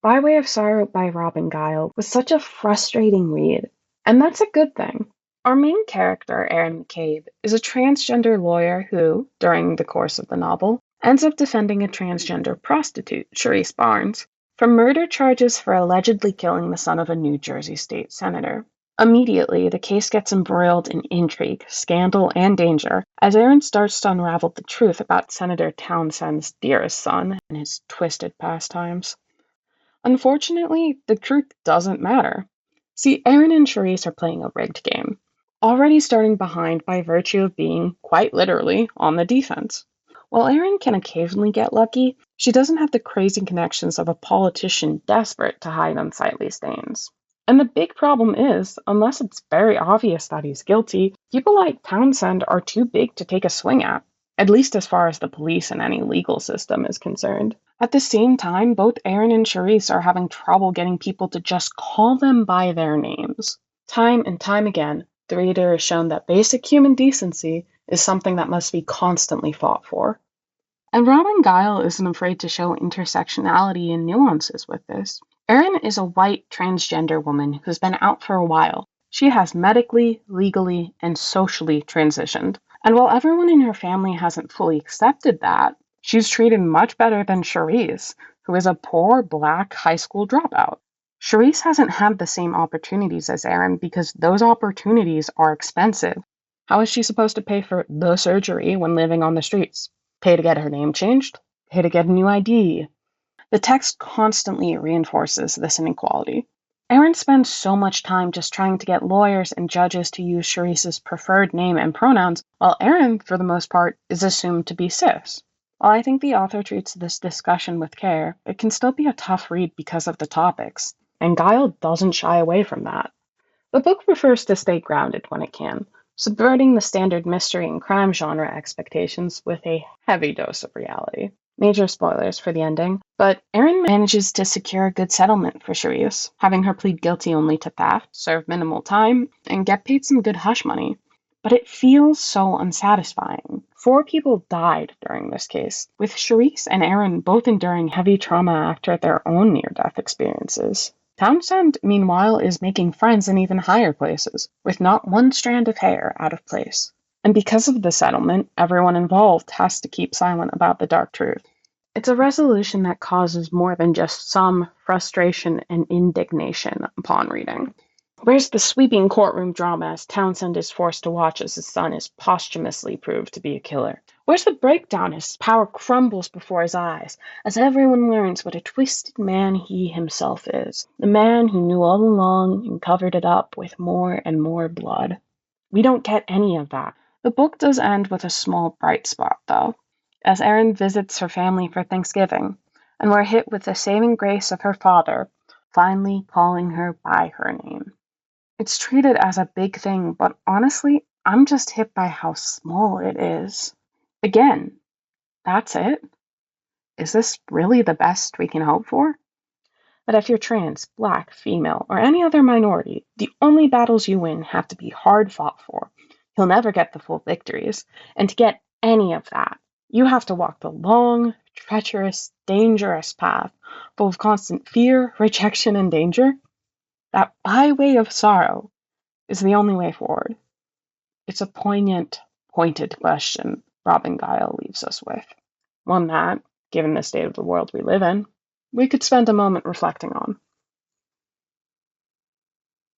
By Way of Sorrow by Robin Guile was such a frustrating read, and that's a good thing. Our main character, Aaron McCabe, is a transgender lawyer who, during the course of the novel, ends up defending a transgender prostitute, Charisse Barnes, from murder charges for allegedly killing the son of a New Jersey state senator. Immediately, the case gets embroiled in intrigue, scandal, and danger as Aaron starts to unravel the truth about Senator Townsend's dearest son and his twisted pastimes. Unfortunately, the truth doesn't matter. See, Aaron and Charisse are playing a rigged game, already starting behind by virtue of being, quite literally, on the defense. While Aaron can occasionally get lucky, she doesn't have the crazy connections of a politician desperate to hide unsightly stains. And the big problem is, unless it's very obvious that he's guilty, people like Townsend are too big to take a swing at least as far as the police and any legal system is concerned. At the same time, both Aaron and Charisse are having trouble getting people to just call them by their names. Time and time again, the reader is shown that basic human decency is something that must be constantly fought for. And Robin Guile isn't afraid to show intersectionality and nuances with this. Erin is a white transgender woman who's been out for a while. She has medically, legally, and socially transitioned. And while everyone in her family hasn't fully accepted that, she's treated much better than Charisse, who is a poor black high school dropout. Charisse hasn't had the same opportunities as Erin because those opportunities are expensive. How is she supposed to pay for the surgery when living on the streets? Pay to get her name changed? Pay to get a new ID? The text constantly reinforces this inequality. Erin spends so much time just trying to get lawyers and judges to use Charisse's preferred name and pronouns, while Erin, for the most part, is assumed to be cis. While I think the author treats this discussion with care, it can still be a tough read because of the topics, and Guile doesn't shy away from that. The book prefers to stay grounded when it can, subverting the standard mystery and crime genre expectations with a heavy dose of reality. Major spoilers for the ending, but Erin manages to secure a good settlement for Charisse, having her plead guilty only to theft, serve minimal time, and get paid some good hush money. But it feels so unsatisfying. 4 people died during this case, with Charisse and Erin both enduring heavy trauma after their own near-death experiences. Townsend, meanwhile, is making friends in even higher places, with not one strand of hair out of place. And because of the settlement, everyone involved has to keep silent about the dark truth. It's a resolution that causes more than just some frustration and indignation upon reading. Where's the sweeping courtroom drama as Townsend is forced to watch as his son is posthumously proved to be a killer? Where's the breakdown as power crumbles before his eyes, as everyone learns what a twisted man he himself is, the man who knew all along and covered it up with more and more blood? We don't get any of that. The book does end with a small bright spot, though, as Erin visits her family for Thanksgiving, and we're hit with the saving grace of her father finally calling her by her name. It's treated as a big thing, but honestly, I'm just hit by how small it is. Again, that's it? Is this really the best we can hope for? That if you're trans, black, female, or any other minority, the only battles you win have to be hard fought for. You'll never get the full victories, and to get any of that, you have to walk the long, treacherous, dangerous path full of constant fear, rejection, and danger. That by way of sorrow is the only way forward. It's a poignant, pointed question Robin Guile leaves us with. One that, given the state of the world we live in, we could spend a moment reflecting on.